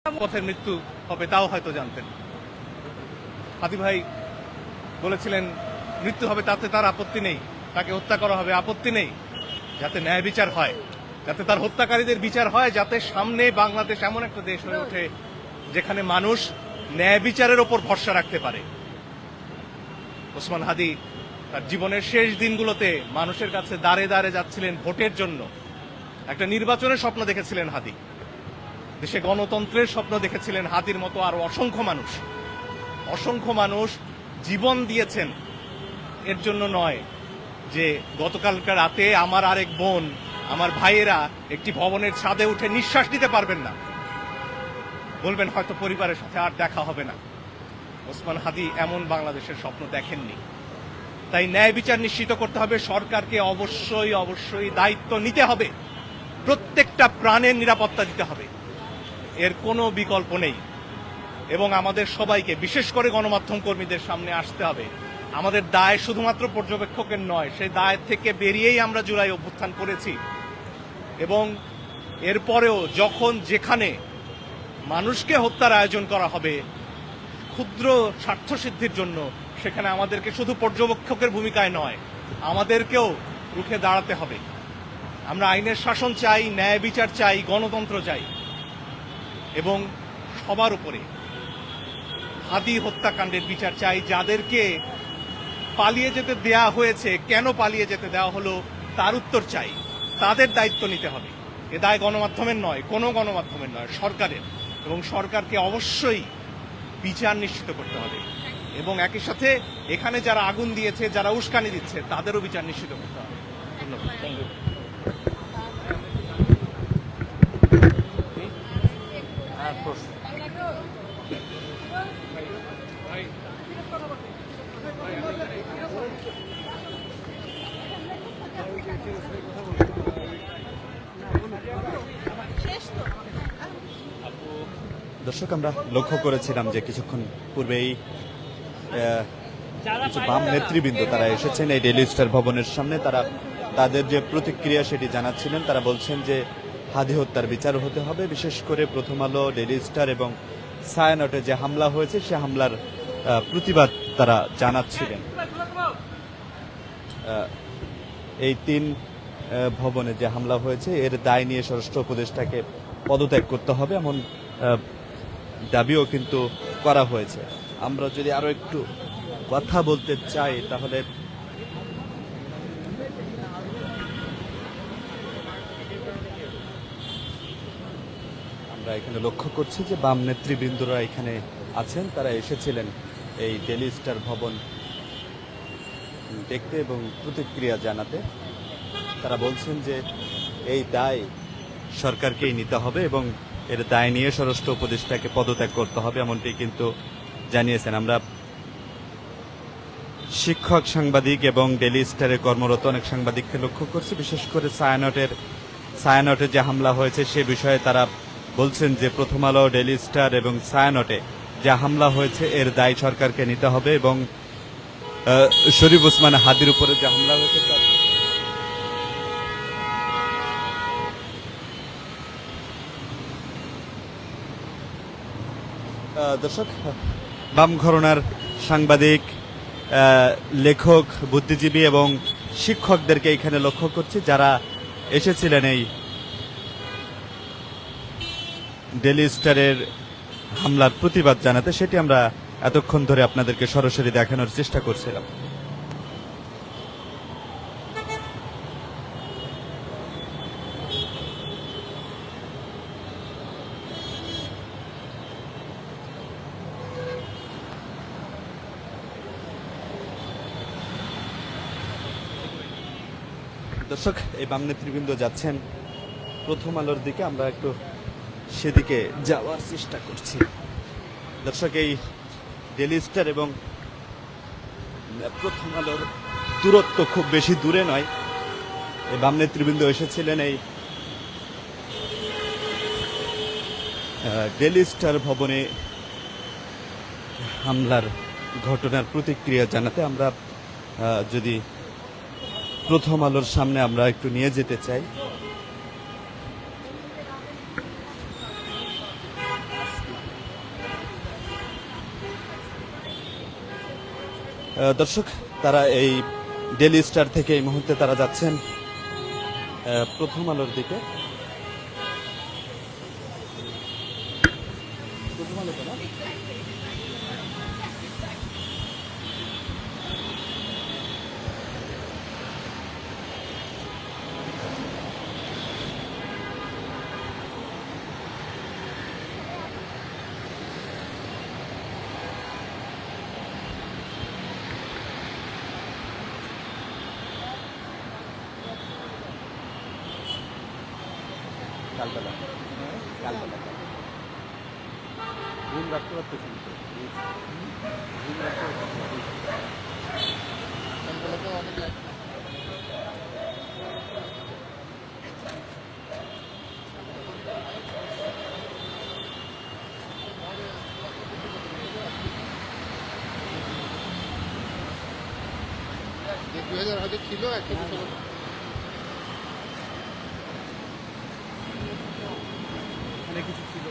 পথের মৃত্যু হবে তাও হয়তো জানতেন। হাদি ভাই বলেছিলেন মৃত্যু হবে তাতে তার আপত্তি নেই, তাকে হত্যা করা হবে আপত্তি নেই, যাতে ন্যায় বিচার হয়, যাতে তার হত্যাকারীদের বিচার হয়, যাতে সামনে বাংলাদেশ এমন একটা দেশ হয়ে ওঠে যেখানে মানুষ ন্যায় বিচারের ওপর ভরসা রাখতে পারে। ওসমান হাদি তার জীবনের শেষ দিনগুলোতে মানুষের কাছে দাঁড়ে দাঁড়ে যাচ্ছিলেন ভোটের জন্য। একটা নির্বাচনের স্বপ্ন দেখেছিলেন হাদি, দেশে গণতন্ত্রের স্বপ্ন দেখেছিলেন। হাদির মতো আরো অসংখ্য মানুষ জীবন দিয়েছেন এর জন্য নয় যে গতকালকার রাতে আমার আরেক বোন, আমার ভাইয়েরা একটি ভবনের ছাদে উঠে নিঃশ্বাস নিতে পারবেন না, বলবেন হয়তো পরিবারের সাথে আর দেখা হবে না। ওসমান হাদি এমন বাংলাদেশের স্বপ্ন দেখেননি। তাই ন্যায় বিচার নিশ্চিত করতে হবে। সরকারকে অবশ্যই দায়িত্ব নিতে হবে, প্রত্যেকটা প্রাণের নিরাপত্তা দিতে হবে, এর কোনো বিকল্প নেই। এবং আমাদের সবাইকে, বিশেষ করে গণমাধ্যম কর্মীদের সামনে আসতে হবে। আমাদের দায় শুধুমাত্র পর্যবেক্ষকের নয়, সেই দায় থেকে বেরিয়েই আমরা জুলাই অভ্যুত্থান করেছি। এবং এরপরেও যখন যেখানে মানুষকে হত্যার আয়োজন করা হবে ক্ষুদ্র স্বার্থসিদ্ধির জন্য, সেখানে আমাদেরকে শুধু পর্যবেক্ষকের ভূমিকায় নয়, আমাদেরকেও রুখে দাঁড়াতে হবে। আমরা আইনের শাসন চাই, ন্যায় বিচার চাই, গণতন্ত্র চাই। এবং সবার উপরে হাদি হত্যাকাণ্ডের বিচার চাই। যাদেরকে পালিয়ে যেতে দেয়া হয়েছে, কেন পালিয়ে যেতে দেওয়া হলো তার উত্তর চাই। তাদের দায়িত্ব নিতে হবে। এ দায় গণমাধ্যমের নয়, কোনো গণমাধ্যমের নয়, সরকারের। এবং সরকারকে অবশ্যই বিচার নিশ্চিত করতে হবে। এবং একই সাথে এখানে যারা আগুন দিয়েছে, যারা উস্কানি দিচ্ছে, তাদেরও বিচার নিশ্চিত করতে হবে। ধন্যবাদ। দর্শক, আমরা লক্ষ্য করেছিলাম যে কিছুক্ষণ পূর্বেই কিছু বাম নেতৃবৃন্দ তারা এসেছেন এই ডেইলি স্টার ভবনের সামনে। তারা তাদের যে প্রতিক্রিয়া সেটি জানাচ্ছিলেন। তারা বলছেন যে হাদি হত্যার বিচার হতে হবে। বিশেষ করে প্রথম আলো, ডেইলি স্টার এবং ছায়ানটে যে হামলা হয়েছে সে হামলার প্রতিবাদ তারা জানাচ্ছিলেন। এই তিন ভবনে যে হামলা হয়েছে এর দায় নিয়ে স্বরাষ্ট্র উপদেষ্টাকে পদত্যাগ করতে হবে, এমন দাবিও কিন্তু করা হয়েছে। আমরা যদি আরো একটু কথা বলতে চাই তাহলে আমরা এখানে লক্ষ্য করছি যে বাম নেতৃবৃন্দরা এখানে আছেন। তারা এসেছিলেন এই ডেইলি স্টার ভবন দেখতে এবং প্রতিক্রিয়া জানাতে। তারা বলছেন যে এই দায় সরকারকেই নিতে হবে এবং এর দায় নিয়ে স্বরাষ্ট্র উপদেষ্টাকে পদত্যাগ করতে হবে, এমনটি কিন্তু জানিয়েছেন। আমরা শিক্ষক, সাংবাদিক এবং ডেইলি স্টারে কর্মরত অনেক সাংবাদিককে লক্ষ্য করছি। বিশেষ করে ছায়ানটে যে হামলা হয়েছে সে বিষয়ে তারা বলছেন যে প্রথম আলো, ডেইলি স্টার এবং ছায়ানটে যে হামলা হয়েছে এর দায় সরকারকে নিতে হবে এবং শরীফ ওসমান হাদির উপরে যে হামলা হয়েছে দর্শক, বাম ঘরানার সাংবাদিক, লেখক, বুদ্ধিজীবী এবং শিক্ষকদেরকে এখানে লক্ষ্য করছি যারা এসেছিলেন এই ডেইলি স্টারের হামলার প্রতিবাদ জানাতে। সেটি আমরা এতক্ষণ ধরে আপনাদেরকে সরাসরি দেখানোর চেষ্টা করছিলাম। দর্শক, এই বাম নেতৃবৃন্দ যাচ্ছেন প্রথম আলোর দিকে। আমরা একটু সেদিকে যাওয়ার চেষ্টা করছি। দর্শক, এই ডেইলি স্টার এবং প্রথম আলোর দূরত্ব খুব বেশি দূরে নয়। এই বাম নেতৃবৃন্দ এসেছিলেন এই ডেইলি স্টার ভবনে হামলার ঘটনার প্রতিক্রিয়া জানাতে। আমরা যদি প্রথম আলোর সামনে আমরা একটু নিয়ে যেতে চাই। দর্শক, তারা এই ডেইলি স্টার থেকে এই মুহূর্তে তারা যাচ্ছেন প্রথম আলোর দিকে। প্রথম আলো তো না? কালবেলা কালবেলা ঘুম রাখতে পারতেছি না তো। ঘুম রাখতে পারতেছি না। কালবেলা তো অনেক লাগে। যে 2000 হয়তো ছিল একটা অনেক কিছু ছিল।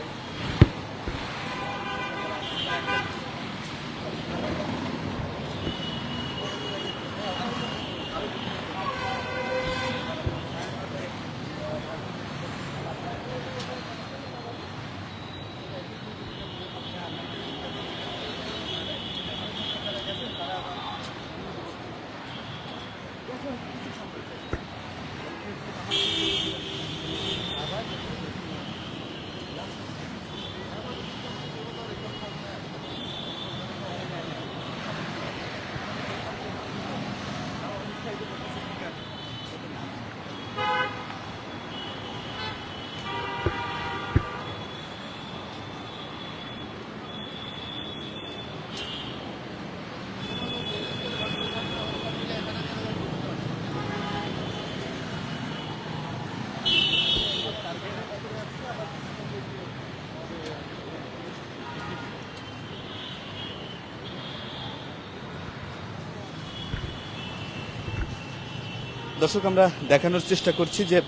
দর্শক, আমরা দেখানোর চেষ্টা করছি যে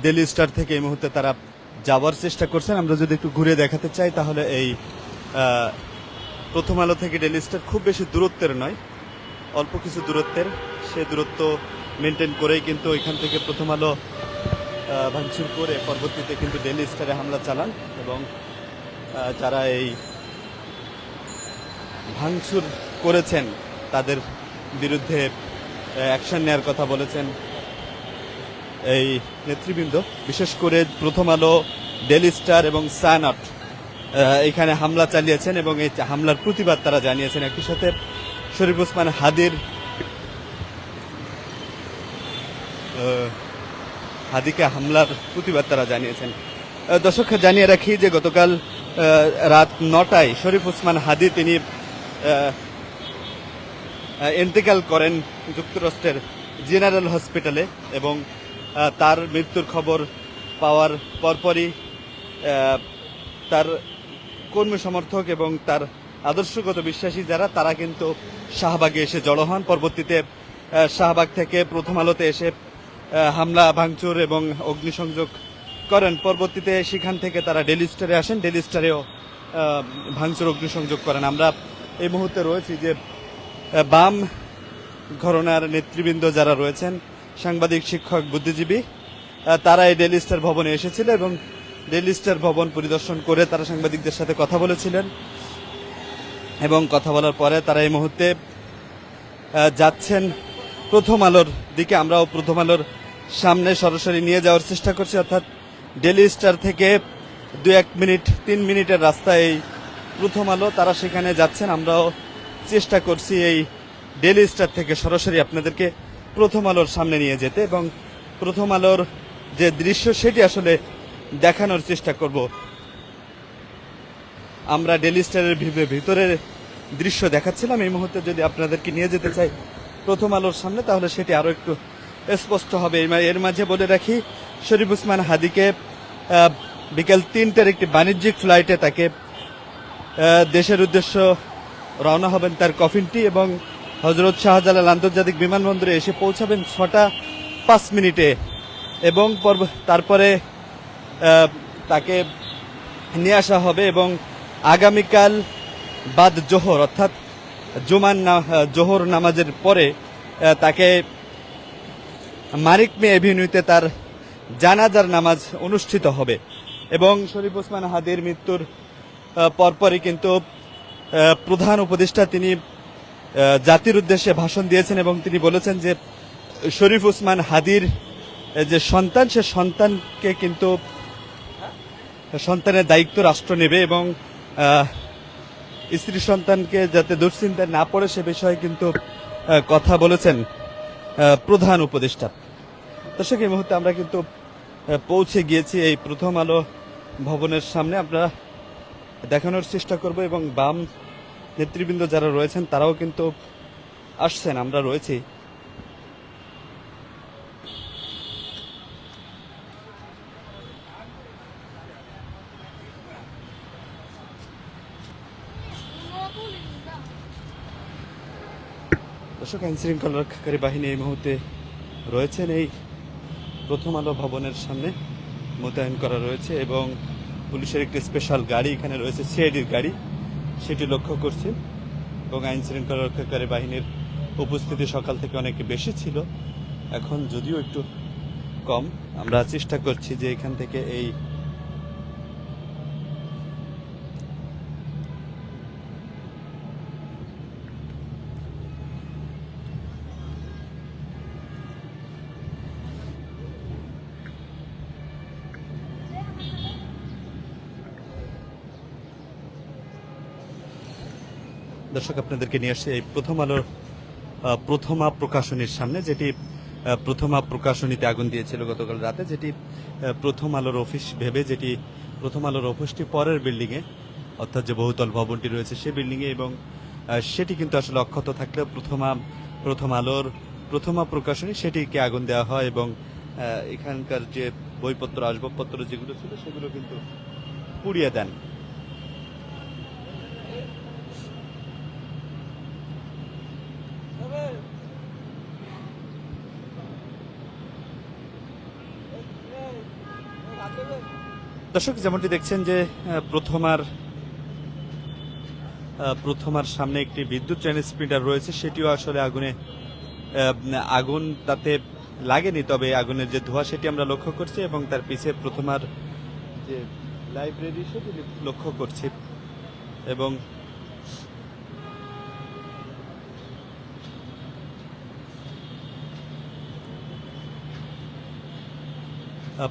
ডেইলি স্টার থেকে এই মুহূর্তে তারা যাওয়ার চেষ্টা করছেন। আমরা যদি একটু ঘুরে দেখাতে চাই তাহলে এই প্রথম আলো থেকে ডেইলি স্টার খুব বেশি দূরত্বের নয়, অল্প কিছু দূরত্বের। সে দূরত্ব মেনটেন করেই কিন্তু এখান থেকে প্রথম আলো ভাঙচুর করে পরবর্তীতে কিন্তু ডেইলি স্টারে হামলা চালান এবং যারা এই ভাঙচুর করেছেন তাদের বিরুদ্ধে অ্যাকশন নেওয়ার কথা বলেছেন এই নেতৃবৃন্দ। বিশেষ করে প্রথম আলো, ডেইলি স্টার এবং সায়ানট এখানে হামলা চালিয়েছেন এবং এই হামলার প্রতিবাদ তারা জানিয়েছেন। একই সাথে শরীফ ওসমান হাদিকে হামলার প্রতিবাদ তারা জানিয়েছেন। দর্শক, জানিয়ে রাখি যে গতকাল রাত 9টায় শরীফ ওসমান হাদি তিনি ইন্তেকাল করেন যুক্তরাষ্ট্রের জেনারেল হসপিটালে এবং তার মৃত্যুর খবর পাওয়ার পরপরই তার কর্মী সমর্থক এবং তার আদর্শগত বিশ্বাসী যারা, তারা কিন্তু শাহবাগে এসে জড়ো হন। পরবর্তীতে শাহবাগ থেকে প্রথম আলোতে এসে হামলা, ভাঙচুর এবং অগ্নিসংযোগ করেন। পরবর্তীতে সেখান থেকে তারা ডেইলি স্টারে আসেন, ডেইলি স্টারেও ভাঙচুর, অগ্নিসংযোগ করেন। আমরা এই মুহূর্তে রয়েছি যে বাম ঘরানার নেতৃবৃন্দ যারা রয়েছেন, সাংবাদিক, শিক্ষক, বুদ্ধিজীবী, তারা এই ডেইলি স্টার ভবনে এসেছিল এবং ডেইলি স্টার ভবন পরিদর্শন করে তারা সাংবাদিকদের সাথে কথা বলেছিলেন এবং কথা বলার পরে তারা এই মুহূর্তে যাচ্ছেন প্রথম আলোর দিকে। আমরাও প্রথম আলোর সামনে সরাসরি নিয়ে যাওয়ার চেষ্টা করছি, অর্থাৎ ডেইলি স্টার থেকে 2-1 মিনিট 3 মিনিটের রাস্তা এই প্রথম আলো, তারা সেখানে যাচ্ছেন। আমরাও চেষ্টা করছি এই ডেইলি স্টার থেকে সরাসরি আপনাদেরকে প্রথম আলোর সামনে নিয়ে যেতে এবং প্রথম আলোর যে দৃশ্য সেটি আসলে দেখানোর চেষ্টা করব। আমরা ডেইলি স্টারের ভিতরের দৃশ্য দেখাচ্ছিলাম, এই মুহূর্তে যদি আপনাদেরকে নিয়ে যেতে চাই প্রথম আলোর সামনে তাহলে সেটি আরো একটু স্পষ্ট হবে। এর মাঝে বলে রাখি, শরীফ ওসমান হাদিকে বিকেল 3টার একটি বাণিজ্যিক ফ্লাইটে তাকে দেশের উদ্দেশ্য রওনা হবেন তার কফিনটি এবং হজরত শাহজালাল আন্তর্জাতিক বিমানবন্দরে এসে পৌঁছাবেন 6টা 5 মিনিটে এবং তারপরে তাকে নিয়ে আসা হবে এবং আগামীকাল বাদ জোহর অর্থাৎ জোহর নামাজের পরে তাকে মানিক মে এভিনিউতে তার জানাজার নামাজ অনুষ্ঠিত হবে। এবং শরীফ ওসমান হাদির মৃত্যুর পরপরই কিন্তু প্রধান উপদেষ্টা তিনি জাতির উদ্দেশ্যে ভাষণ দিয়েছেন এবং তিনি বলেছেন যে শরীফ ওসমান হাদির যে সন্তান, সে সন্তানকে কিন্তু সন্তানের দায়িত্ব রাষ্ট্র নেবে এবং স্ত্রী সন্তানকে যাতে দুশ্চিন্তায় না পড়ে সে বিষয়ে কিন্তু কথা বলেছেন প্রধান উপদেষ্টা। দর্শক, এই মুহূর্তে আমরা কিন্তু পৌঁছে গিয়েছি এই প্রথম আলো ভবনের সামনে। আমরা দেখানোর চেষ্টা করব এবং বাম নেতৃবৃন্দ যারা রয়েছেন তারাও কিন্তু আসছেন, আমরা রয়েছি। দর্শক, আইন শৃঙ্খলা রক্ষাকারী বাহিনী এই মুহূর্তে রয়েছেন এই প্রথম আলো ভবনের সামনে, মোতায়েন করা রয়েছে এবং পুলিশের একটি স্পেশাল গাড়ি এখানে রয়েছে, সিআইডির গাড়ি, সেটি লক্ষ্য করছি। এবং আইন শৃঙ্খলা রক্ষাকারী বাহিনীর উপস্থিতি সকাল থেকে অনেক বেশি ছিল, এখন যদিও একটু কম। আমরা চেষ্টা করছি যে এখান থেকে এই দর্শক আপনাদেরকে নিয়ে আসছে এই প্রথম আলোর প্রথমা প্রকাশনীর সামনে, যেটি প্রথমা প্রকাশনীতে আগুন দিয়েছিল গতকাল রাতে, যেটি প্রথম আলোর অফিস ভেবে, যেটি প্রথম আলোর অফিসটি পরের বিল্ডিংয়ে, অর্থাৎ যে বহুতল ভবনটি রয়েছে সেই বিল্ডিংয়ে, এবং সেটি কিন্তু আসলে অক্ষত থাকলেও প্রথম আলোর প্রথমা প্রকাশনী সেটিকে আগুন দেওয়া হয় এবং এখানকার যে বইপত্র আসবাবপত্র যেগুলো ছিল সেগুলো কিন্তু পুড়িয়ে দেন। দর্শক, যেমনটি দেখছেন যে প্রথমার সামনে একটি বিদ্যুৎ ট্রান্সমিটার রয়েছে, সেটিও আসলে আগুন তাতে লাগেনি, তবে আগুনের যে ধোঁয়া সেটি আমরা লক্ষ্য করছি এবং তার পিছিয়ে প্রথমার যে লাইব্রেরি সেটি লক্ষ্য করছি। এবং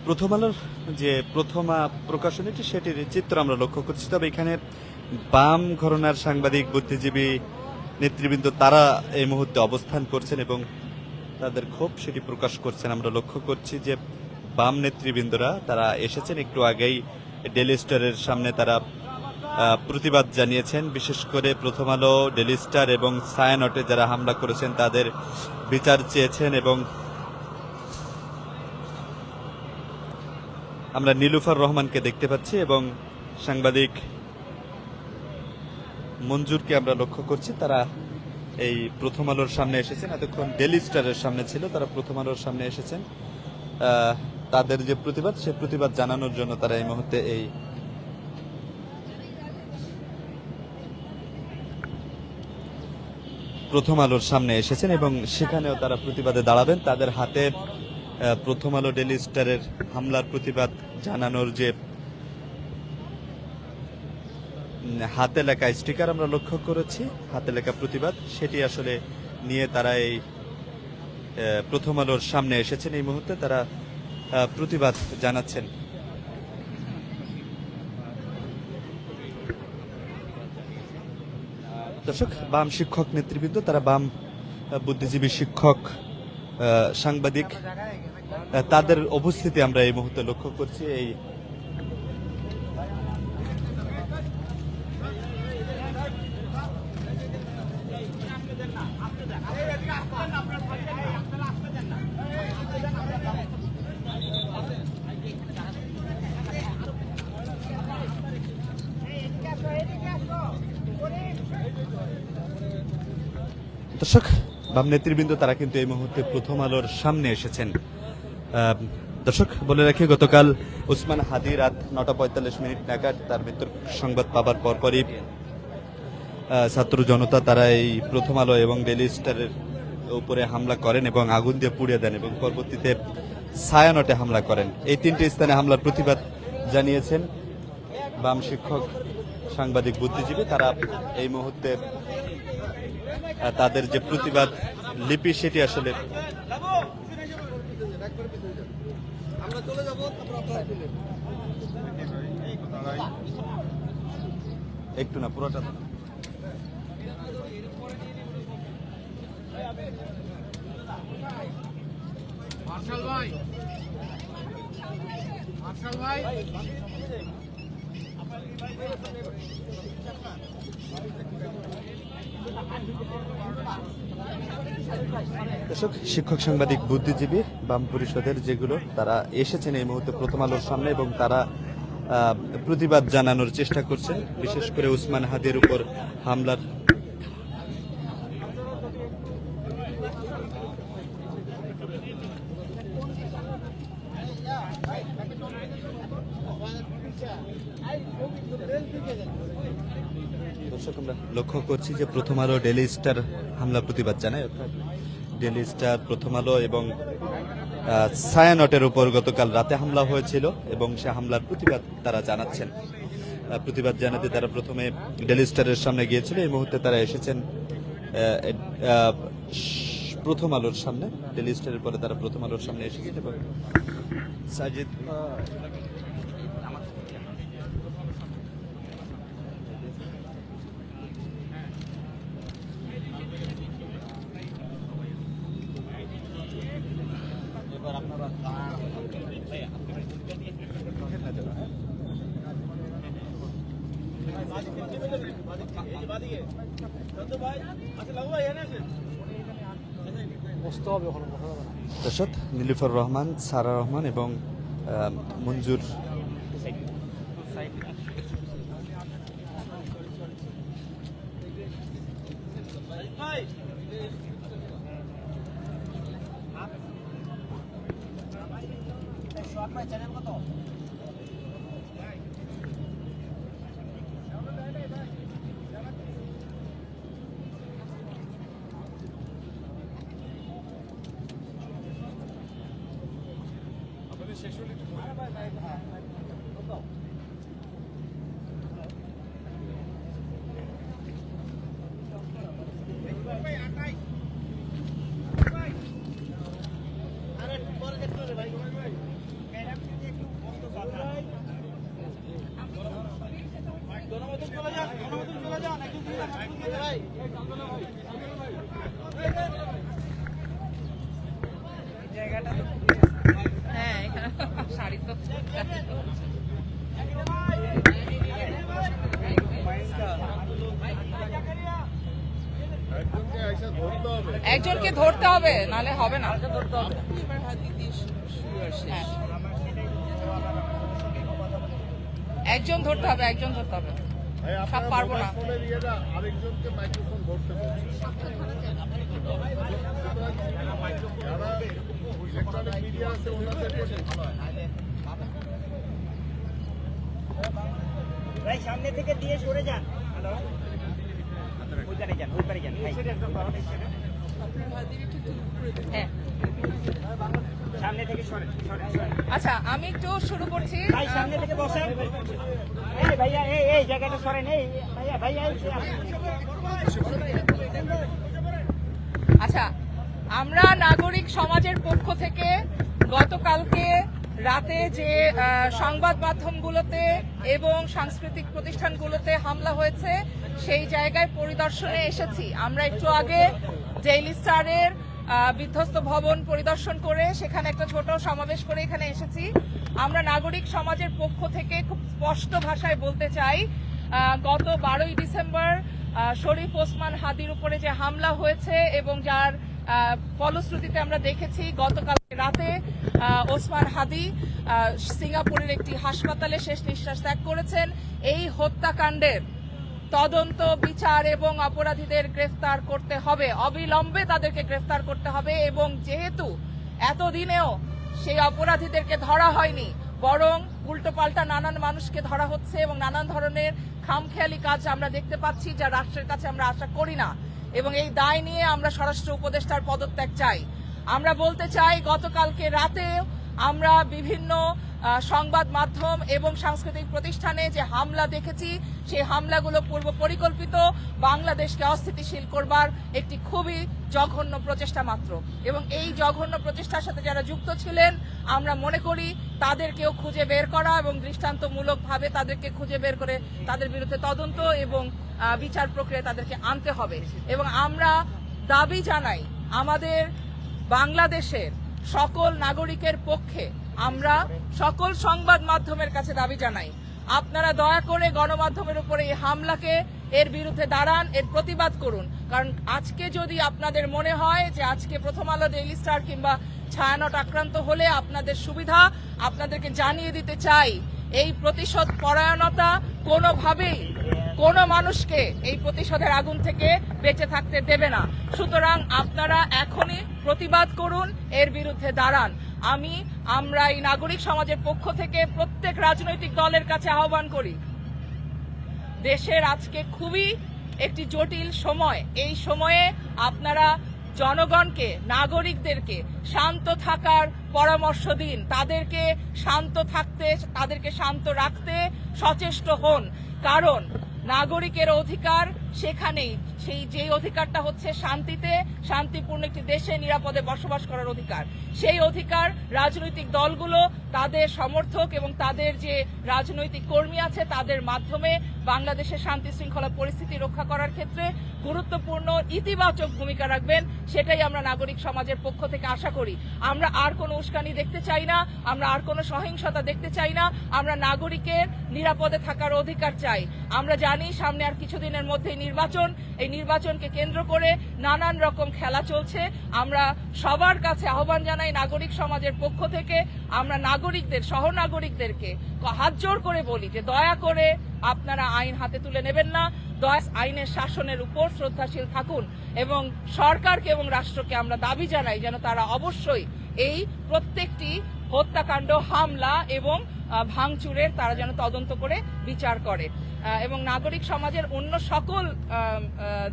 প্রথম আলোর যে প্রথমা প্রকাশনীটি সেটির চিত্র আমরা লক্ষ্য করছি, তবে এখানে বাম ঘরানার সাংবাদিক, বুদ্ধিজীবী নেতৃবৃন্দ তারা এই মুহূর্তে অবস্থান করছেন এবং তাদের ক্ষোভ সেটি প্রকাশ করছেন। আমরা লক্ষ্য করছি যে বাম নেতৃবৃন্দরা তারা এসেছেন একটু আগেই ডেইলি স্টারের সামনে, তারা প্রতিবাদ জানিয়েছেন। বিশেষ করে প্রথম আলো, ডেইলি স্টার এবং ছায়ানটে যারা হামলা করেছেন তাদের বিচার চেয়েছেন। এবং আমরা নীলুফার রহমানকে দেখতে পাচ্ছি এবং সাংবাদিক মঞ্জুরকে আমরা লক্ষ্য করছি, তারা এই প্রথম আলোর সামনে এসেছেন। এতক্ষণ ডেইলি স্টারের সামনে ছিল, তারা প্রথম আলোর সামনে এসেছেন তাদের যে প্রতিবাদ, সে প্রতিবাদ জানানোর জন্য তারা এই মুহূর্তে এই প্রথম আলোর সামনে এসেছেন এবং সেখানেও তারা প্রতিবাদে দাঁড়াবেন। তাদের হাতে প্রথম আলো ডেইলি স্টারের হামলার প্রতিবাদ জানানোর যে হাতে লেখা স্টিকার আমরা লক্ষ্য করেছি, হাতে লেখা প্রতিবাদ, সেটি আসলে নিয়ে তারা এই প্রথম আলোর সামনে এসেছেন। এই মুহূর্তে তারা প্রতিবাদ জানাচ্ছেন। দর্শক, বাম শিক্ষক নেতৃবৃন্দ, তারা বাম বুদ্ধিজীবী শিক্ষক সাংবাদিক, তাদের উপস্থিতি আমরা এই মুহূর্তে লক্ষ্য করছি। এই দর্শক, বাম নেতৃবৃন্দ তারা কিন্তু এই মুহূর্তে প্রথম আলোর সামনে এসেছেন। দর্শক বলে রাখি, গতকাল ওসমান হাদি রাত 9:45 নাগাদ তার মৃত্যুর সংবাদ পাবার পরপরই ছাত্র জনতা তারা এই প্রথম আলো এবং ডেইলি স্টারের উপরে হামলা করেন এবং আগুন দিয়ে পুড়িয়ে দেন এবং পরবর্তীতে ছায়ানটে হামলা করেন। এই তিনটি স্থানে হামলার প্রতিবাদ জানিয়েছেন বাম শিক্ষক, সাংবাদিক, বুদ্ধিজীবী। তারা এই মুহূর্তে তাদের যে প্রতিবাদ লিপি সেটি আসলে একটু না পুরোটা না। মার্শাল ভাই, মার্শাল ভাই, দর্শক, শিক্ষক, সাংবাদিক, বুদ্ধিজীবী, বাম পরিষদের যেগুলো তারা এসেছেন এই মুহূর্তে প্রথম আলোর সামনে এবং তারা প্রতিবাদ জানানোর চেষ্টা করছেন, বিশেষ করে ওসমান হাদির উপর হামলার। দর্শক, আমরা লক্ষ্য করছি যে প্রথম আলো ডেইলি স্টার হামলা প্রতিবাদ জানায়, অর্থাৎ ডেইলি স্টার, প্রথম আলো এবং ছায়ানটের উপর গতকাল রাতে হামলা হয়েছিল এবং সে হামলার প্রতিবাদ তারা জানাচ্ছেন। প্রতিবাদ জানাতে তারা প্রথমে ডেইলি স্টারের সামনে গিয়েছিল, এই মুহূর্তে তারা এসেছেন প্রথম আলোর সামনে। ডেইলি স্টারের পরে তারা প্রথম আলোর সামনে এসেছেন এবং সাজিদ দর্শক, নীলুফার রহমান, সারা রহমান এবং মঞ্জুর একজনকে ধরতে হবে, নালে হবে না। একজন ধরতে হবে, একজন ধরতে হবে, সব পারবো না। আরেকজনকে মাইক্রোফোন ধরতে বলছে। যারা ইলেকট্রনিক মিডিয়া আছে ওনাদেরকে ভাই সামনে থেকে দিয়ে সরে যান। হ্যালো, ওইখানে যান, ওইখানে যান ভাই। হ্যাঁ, সামনে থেকে সরে সরে সরে। আচ্ছা আমি একটু শুরু করছি। ভাই সামনে থেকে বসেন। এই ভাইয়া, এই জায়গাটা সরেন। এই ভাইয়া, ভাইয়া আচ্ছা, আমরা নাগরিক সমাজের পক্ষ থেকে গতকালকে রাতে যে সংবাদ মাধ্যমগুলোতে এবং সাংস্কৃতিক প্রতিষ্ঠানগুলোতে হামলা হয়েছে সেই জায়গায় পরিদর্শনে এসেছি। আমরা একটু আগে ডেইলি স্টারের বিধ্বস্ত ভবন পরিদর্শন করে সেখানে একটা ছোট সমাবেশ করে এখানে এসেছি। আমরা নাগরিক সমাজের পক্ষ থেকে খুব স্পষ্ট ভাষায় বলতে চাই, গত 12ই ডিসেম্বর শরীফ ওসমান হাদির উপরে যে হামলা হয়েছে এবং যার ফলশ্রুতিতে আমরা দেখেছি গতকাল রাতে ওসমান হাদি সিঙ্গাপুরের একটি হাসপাতালে শেষ নিঃশ্বাস ত্যাগ করেছেন। এই হত্যাকাণ্ডের তদন্ত, বিচার এবং অপরাধীদের গ্রেফতার করতে হবে, অবিলম্বে তাদেরকে গ্রেফতার করতে হবে। এবং যেহেতু এতদিনেও সেই অপরাধীদেরকে ধরা হয়নি, বরং উল্টোপাল্টা নানান মানুষকে ধরা হচ্ছে এবং নানান ধরনের খামখেয়ালি কাজ আমরা দেখতে পাচ্ছি, যা রাষ্ট্রের কাছে আমরা আশা করি না। এবং এই দায় নিয়ে আমরা স্বরাষ্ট্র উপদেষ্টার পদত্যাগ চাই। আমরা বলতে চাই, গতকালকে রাতে আমরা বিভিন্ন সংবাদ মাধ্যম এবং সাংস্কৃতিক প্রতিষ্ঠানে যে হামলা দেখেছি, সেই হামলাগুলো পূর্ব পরিকল্পিত বাংলাদেশকে অস্থিতিশীল করবার একটি খুবই জঘন্য প্রচেষ্টা মাত্র। এবং এই জঘন্য প্রচেষ্টার সাথে যারা যুক্ত ছিলেন, আমরা মনে করি তাদেরকেও খুঁজে বের করা এবং দৃষ্টান্তমূলকভাবে তাদেরকে খুঁজে বের করে তাদের বিরুদ্ধে তদন্ত এবং বিচার প্রক্রিয়া তাদেরকে আনতে হবে। এবং আমরা দাবি জানাই, আমাদের বাংলাদেশের সকল নাগরিকের পক্ষে আমরা সকল সংবাদ মাধ্যমের কাছে দাবি জানাই, আপনারা দয়া করে গণমাধ্যমের উপরে এই হামলাকে এর বিরুদ্ধে দাঁড়ান, এর প্রতিবাদ করুন। কারণ আজকে যদি আপনাদের মনে হয় যে আজকে প্রথম আলো, ডেইলি স্টার কিংবা ছায়ানট আক্রান্ত হলে আপনাদের সুবিধা, আপনাদেরকে জানিয়ে দিতে চাই, এই প্রতিশোধ পরায়ণতা কোনোভাবেই কোনো মানুষকে এই প্রতিশোধের আগুন থেকে বেঁচে থাকতে দেবে না। সুতরাং আপনারা এখনই প্রতিবাদ করুন, এর বিরুদ্ধে দাঁড়ান। আমরা এই নাগরিক সমাজের পক্ষ থেকে প্রত্যেক রাজনৈতিক দলের কাছে আহ্বান করি, দেশের আজকে খুবই একটি জটিল সময়। এই সময়ে আপনারা জনগণকে, নাগরিকদেরকে শান্ত থাকার পরামর্শ দিন, তাদেরকে শান্ত থাকতে, তাদেরকে শান্ত রাখতে সচেষ্ট হন। কারণ নাগরিকের অধিকার সেখানেই, যে অধিকারটা হচ্ছে শান্তিতে, শান্তিপূর্ণ একটি দেশে নিরাপদে বসবাস করার অধিকার। সেই অধিকার রাজনৈতিক দলগুলো তাদের সমর্থক এবং তাদের যে রাজনৈতিক কর্মী আছে তাদের মাধ্যমে বাংলাদেশের শান্তি শৃঙ্খলা পরিস্থিতি রক্ষা করার ক্ষেত্রে গুরুত্বপূর্ণ ইতিবাচক ভূমিকা রাখবেন, সেটাই আমরা নাগরিক সমাজের পক্ষ থেকে আশা করি। আমরা আর কোনো উস্কানি দেখতে চাই না, আমরা আর কোনো সহিংসতা দেখতে চাই না। আমরা নাগরিকের নিরাপদে থাকার অধিকার চাই। আমরা জানি সামনে আর কিছুদিনের মধ্যেই নির্বাচন, এই নির্বাচনকে কেন্দ্র করে নানান রকম খেলা চলছে। আমরা সবার কাছে আহ্বান জানাই, নাগরিক সমাজের পক্ষ থেকে আমরা নাগরিকদের, সহনাগরিকদেরকে হাত জোর করে বলি যে দয়া করে আপনারা আইন হাতে তুলে নেবেন না, আইনের শাসনের উপর শ্রদ্ধাশীল থাকুন। এবং সরকারকে এবং রাষ্ট্রকে আমরা দাবি জানাই যেন তারা অবশ্যই এই প্রত্যেকটি হত্যাকাণ্ড, হামলা এবং ভাঙচুরের তারা যেন তদন্ত করে বিচার করে। এবং নাগরিক সমাজের অন্য সকল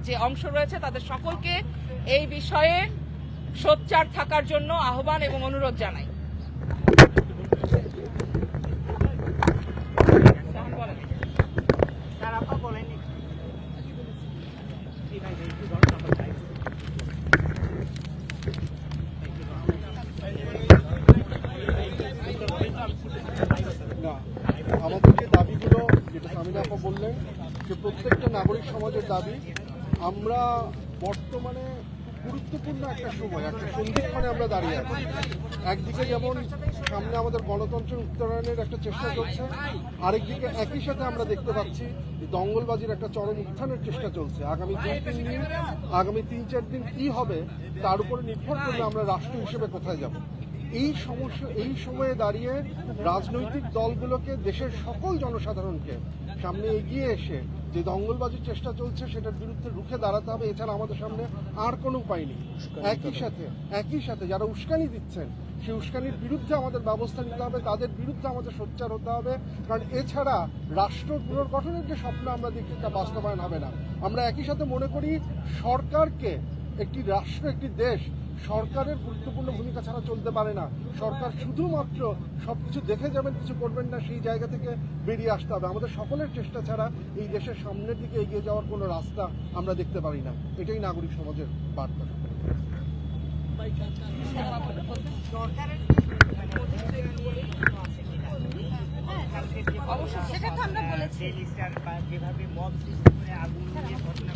যে অংশ রয়েছে তাদের সকলকে এই বিষয়ে সোচ্চার থাকার জন্য আহ্বান এবং অনুরোধ জানাই। না, আমাদের যে দাবিগুলো, যেটা সামিনা আপা বললেন, যে প্রত্যেকটা নাগরিক সমাজের দাবি, আমরা বর্তমানে গুরুত্বপূর্ণ একটা সময়, একটা সন্ধিক্ষণে আমরা দাঁড়িয়ে আছি। একদিকে যেমন সামনে আমাদের গণতন্ত্রের উত্তরায়ণের একটা চেষ্টা চলছে, আরেকদিকে একই সাথে আমরা দেখতে পাচ্ছি দঙ্গলবাজির একটা চরম উত্থানের চেষ্টা চলছে। আগামী 3-4 দিন কি হবে তার উপরে নির্ভর করলে আমরা রাষ্ট্র হিসেবে কোথায় যাব। এই সময়ে দাঁড়িয়ে রাজনৈতিক দলগুলোকে, দেশের সকল জনসাধারণকে সামনে এগিয়ে এসে যে দঙ্গলবাজির চেষ্টা চলছে সেটার বিরুদ্ধে রুখে দাঁড়াতে হবে। এছাড়া আমাদের সামনে আর কোনো উপায় নেই। একই সাথে যারা উস্কানি দিচ্ছেন সেই উস্কানির বিরুদ্ধে আমাদের ব্যবস্থা নিতে হবে, তাদের বিরুদ্ধে আমাদের সোচ্চার হতে হবে। কারণ এছাড়া রাষ্ট্র পুনর্গঠনের যে স্বপ্ন আমরা দেখি তা বাস্তবায়ন হবে না। আমরা একই সাথে মনে করি সরকারকে, একটি রাষ্ট্র, একটি দেশ সরকারের গুরুত্বপূর্ণ ভূমিকা ছাড়া চলতে পারে না। সরকার শুধুমাত্র সবকিছু দেখে যাবেন, কিছু করবেন না, সেই জায়গা থেকে বেরিয়ে আসতে হবে। আমাদের সকলের চেষ্টা ছাড়া এই দেশের সামনের দিকে এগিয়ে যাওয়ার কোনো রাস্তা আমরা দেখতে পারি না। এটাই নাগরিক সমাজের বার্তা। অবশ্যই সেটা তো আমরা বলেছি, যেভাবে মব সৃষ্টি করে আগুন দিয়ে ঘটনা